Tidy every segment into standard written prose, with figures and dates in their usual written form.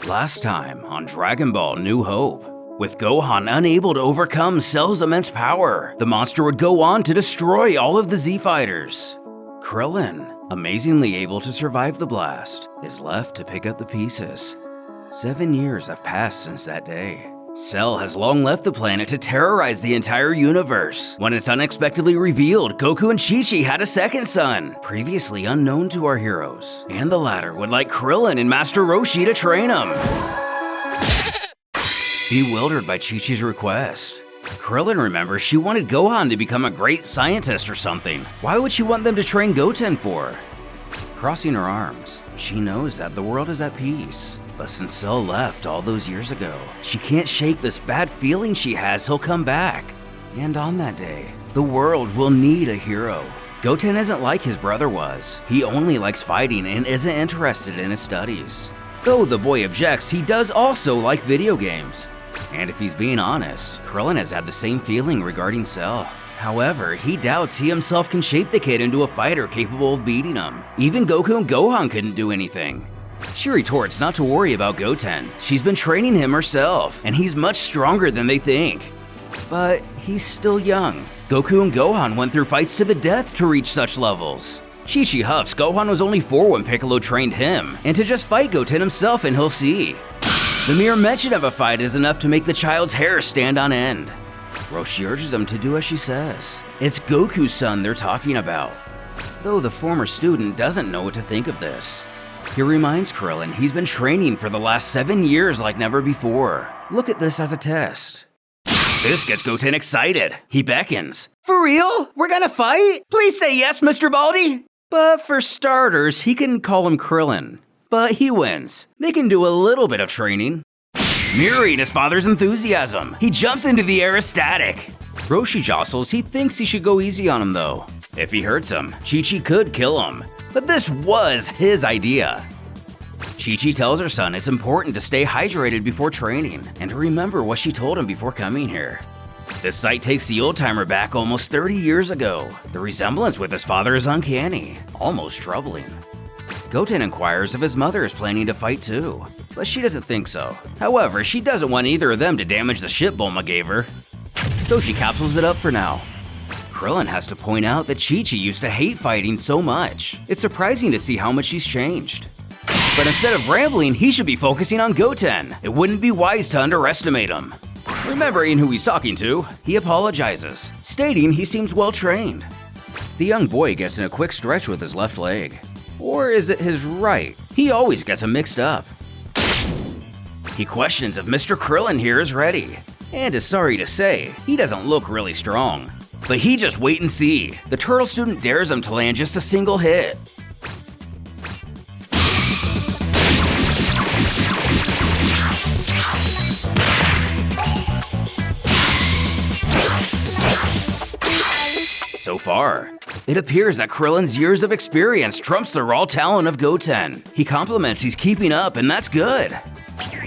Last time on Dragon Ball New Hope. With Gohan unable to overcome Cell's immense power, the monster would go on to destroy all of the Z-Fighters. Krillin, amazingly able to survive the blast, is left to pick up the pieces. 7 years have passed since that day. Cell has long left the planet to terrorize the entire universe, when it's unexpectedly revealed Goku and Chi-chi had a second son, previously unknown to our heroes, and the latter would like Krillin and Master Roshi to train him. Bewildered by Chi-chi's request, Krillin remembers she wanted Gohan to become a great scientist or something. Why would she want them to train Goten for? Crossing her arms, she knows that the world is at peace. But since Cell left all those years ago, she can't shake this bad feeling she has he'll come back. And on that day, the world will need a hero. Goten isn't like his brother was. He only likes fighting and isn't interested in his studies. Though the boy objects, he does also like video games. And if he's being honest, Krillin has had the same feeling regarding Cell. However, he doubts he himself can shape the kid into a fighter capable of beating him. Even Goku and Gohan couldn't do anything. She retorts not to worry about Goten. She's been training him herself, and he's much stronger than they think. But he's still young. Goku and Gohan went through fights to the death to reach such levels. Chi-chi huffs Gohan was only 4 when Piccolo trained him, and to just fight Goten himself and he'll see. The mere mention of a fight is enough to make the child's hair stand on end. Roshi urges him to do as she says. It's Goku's son they're talking about. Though the former student doesn't know what to think of this. He reminds Krillin he's been training for the last 7 years like never before. Look at this as a test. This gets Goten excited. He beckons. For real? We're gonna fight? Please say yes, Mr. Baldi! But for starters, he can call him Krillin. But he wins. They can do a little bit of training. Mirroring his father's enthusiasm, he jumps into the air ecstatic. Roshi jostles, he thinks he should go easy on him though. If he hurts him, Chi-chi could kill him. But this was his idea. Chi-chi tells her son it's important to stay hydrated before training and to remember what she told him before coming here. This sight takes the old-timer back almost 30 years ago. The resemblance with his father is uncanny, almost troubling. Goten inquires if his mother is planning to fight too, but she doesn't think so. However, she doesn't want either of them to damage the ship Bulma gave her, so she capsules it up for now. Krillin has to point out that Chi-chi used to hate fighting so much. It's surprising to see how much she's changed. But instead of rambling, he should be focusing on Goten. It wouldn't be wise to underestimate him. Remembering who he's talking to, he apologizes, stating he seems well trained. The young boy gets in a quick stretch with his left leg. Or is it his right? He always gets them mixed up. He questions if Mr. Krillin here is ready, and is sorry to say, he doesn't look really strong. But he just wait and see. The turtle student dares him to land just a single hit. So far, it appears that Krillin's years of experience trumps the raw talent of Goten. He compliments he's keeping up, and that's good.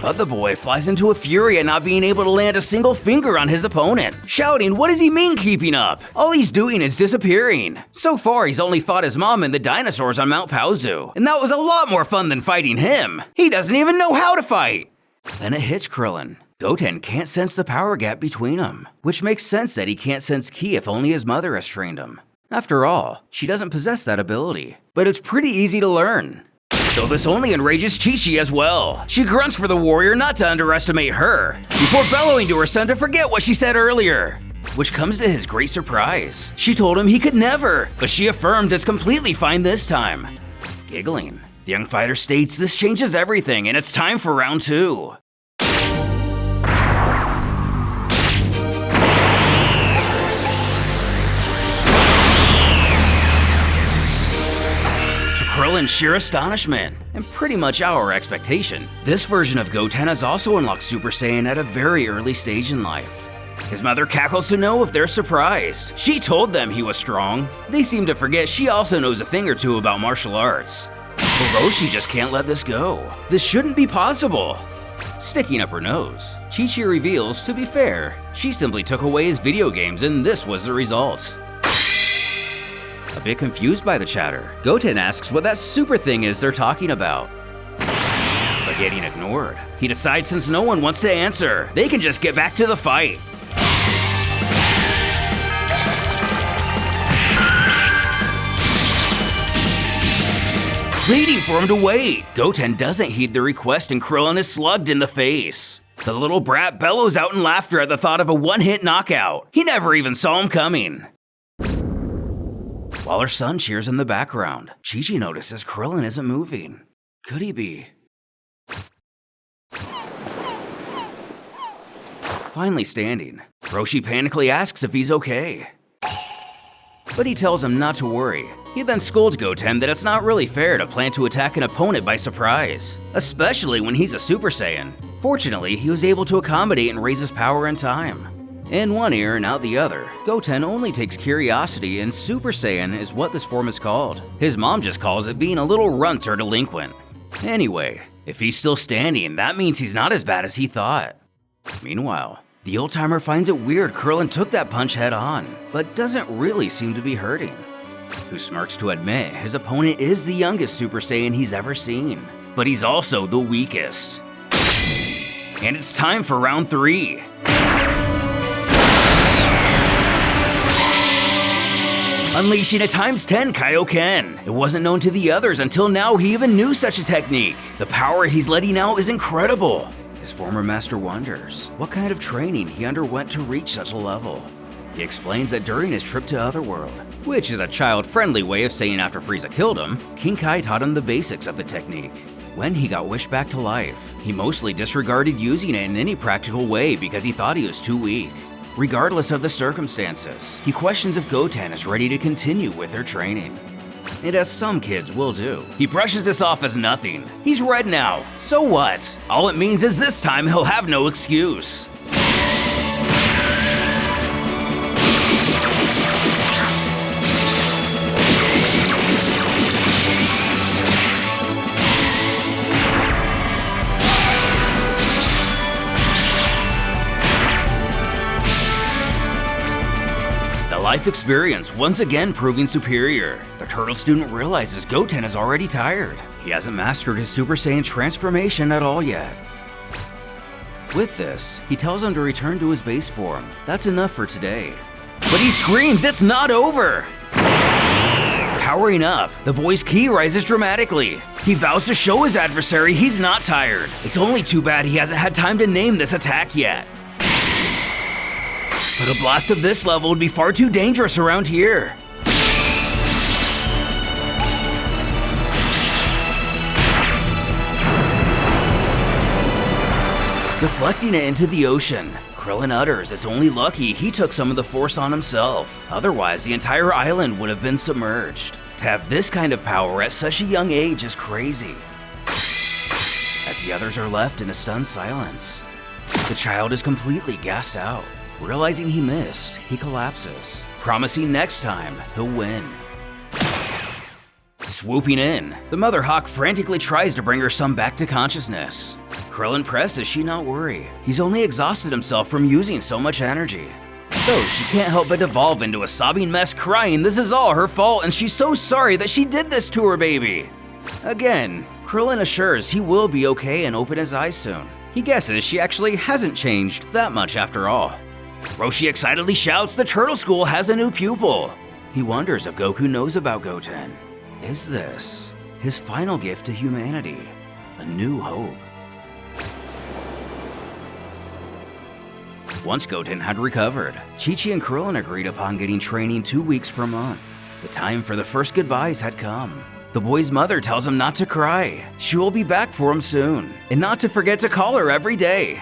But the boy flies into a fury at not being able to land a single finger on his opponent, shouting, what does he mean keeping up? All he's doing is disappearing. So far, he's only fought his mom and the dinosaurs on Mount Paozu, and that was a lot more fun than fighting him. He doesn't even know how to fight. Then it hits Krillin. Goten can't sense the power gap between them, which makes sense that he can't sense ki if only his mother has trained him. After all, she doesn't possess that ability, but it's pretty easy to learn. Though this only enrages Chi-chi as well. She grunts for the warrior not to underestimate her, before bellowing to her son to forget what she said earlier. Which comes to his great surprise. She told him he could never, but she affirms it's completely fine this time. Giggling, the young fighter states this changes everything and it's time for round 2. Krillin's sheer astonishment, and pretty much our expectation, this version of Goten has also unlocked Super Saiyan at a very early stage in life. His mother cackles to know if they're surprised. She told them he was strong. They seem to forget she also knows a thing or two about martial arts. But Roshi just can't let this go. This shouldn't be possible. Sticking up her nose, Chi-chi reveals, to be fair, she simply took away his video games and this was the result. A bit confused by the chatter, Goten asks what that super thing is they're talking about. But getting ignored. He decides since no one wants to answer, they can just get back to the fight. Pleading for him to wait. Goten doesn't heed the request and Krillin is slugged in the face. The little brat bellows out in laughter at the thought of a one-hit knockout. He never even saw him coming. While her son cheers in the background, Chi-chi notices Krillin isn't moving. Could he be? Finally standing, Roshi panically asks if he's okay. But he tells him not to worry. He then scolds Goten that it's not really fair to plan to attack an opponent by surprise, especially when he's a Super Saiyan. Fortunately, he was able to accommodate and raise his power in time. In one ear and out the other, Goten only takes curiosity and Super Saiyan is what this form is called. His mom just calls it being a little runt or delinquent. Anyway, if he's still standing, that means he's not as bad as he thought. Meanwhile, the old-timer finds it weird Krillin took that punch head on, but doesn't really seem to be hurting. Who smirks to admit his opponent is the youngest Super Saiyan he's ever seen, but he's also the weakest. And it's time for round 3. Unleashing a ×10 Kaioken. It wasn't known to the others until now he even knew such a technique. The power he's letting out is incredible. His former master wonders what kind of training he underwent to reach such a level. He explains that during his trip to Otherworld, which is a child-friendly way of saying after Frieza killed him, King Kai taught him the basics of the technique. When he got wished back to life, he mostly disregarded using it in any practical way because he thought he was too weak. Regardless of the circumstances, he questions if Goten is ready to continue with their training. And as some kids will do, he brushes this off as nothing. He's red now, so what? All it means is this time he'll have no excuse. Life experience once again proving superior. The turtle student realizes Goten is already tired. He hasn't mastered his Super Saiyan transformation at all yet. With this, he tells him to return to his base form. That's enough for today. But he screams it's not over! Powering up, the boy's ki rises dramatically. He vows to show his adversary he's not tired. It's only too bad he hasn't had time to name this attack yet. But a blast of this level would be far too dangerous around here. Deflecting it into the ocean, Krillin utters it's only lucky he took some of the force on himself. Otherwise, the entire island would have been submerged. To have this kind of power at such a young age is crazy. As the others are left in a stunned silence, the child is completely gassed out. Realizing he missed, he collapses, promising next time he'll win. Swooping in, the Mother Hawk frantically tries to bring her son back to consciousness. Krillin presses she not worry. He's only exhausted himself from using so much energy. Though she can't help but devolve into a sobbing mess crying this is all her fault and she's so sorry that she did this to her baby. Again, Krillin assures he will be okay and open his eyes soon. He guesses she actually hasn't changed that much after all. Roshi excitedly shouts the Turtle School has a new pupil. He wonders if Goku knows about Goten. Is this his final gift to humanity? A new hope. Once Goten had recovered, Chi-chi and Krillin agreed upon getting training 2 weeks per month. The time for the first goodbyes had come. The boy's mother tells him not to cry. She will be back for him soon, and not to forget to call her every day.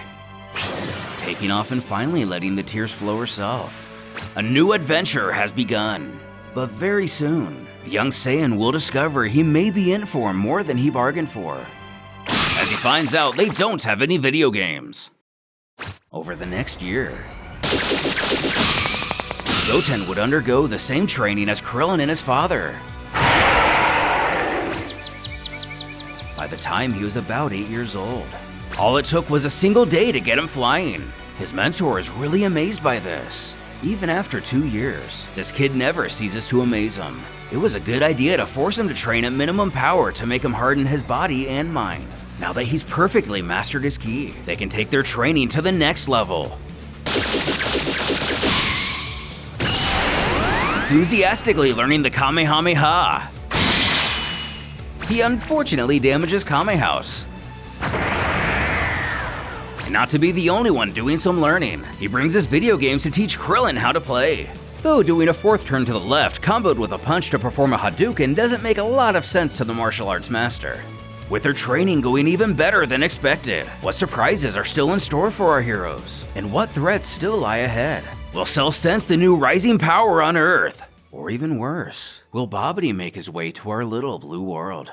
Taking off and finally letting the tears flow herself. A new adventure has begun. But very soon, the young Saiyan will discover he may be in for more than he bargained for. As he finds out they don't have any video games. Over the next year, Goten would undergo the same training as Krillin and his father. By the time he was about 8 years old, all it took was a single day to get him flying. His mentor is really amazed by this. Even after 2 years, this kid never ceases to amaze him. It was a good idea to force him to train at minimum power to make him harden his body and mind. Now that he's perfectly mastered his ki, they can take their training to the next level. Enthusiastically learning the Kamehameha. He unfortunately damages Kame House. And not to be the only one doing some learning, he brings his video games to teach Krillin how to play. Though doing a fourth turn to the left comboed with a punch to perform a Hadouken doesn't make a lot of sense to the martial arts master. With their training going even better than expected, what surprises are still in store for our heroes? And what threats still lie ahead? Will Cell sense the new rising power on Earth? Or even worse, will Babidi make his way to our little blue world?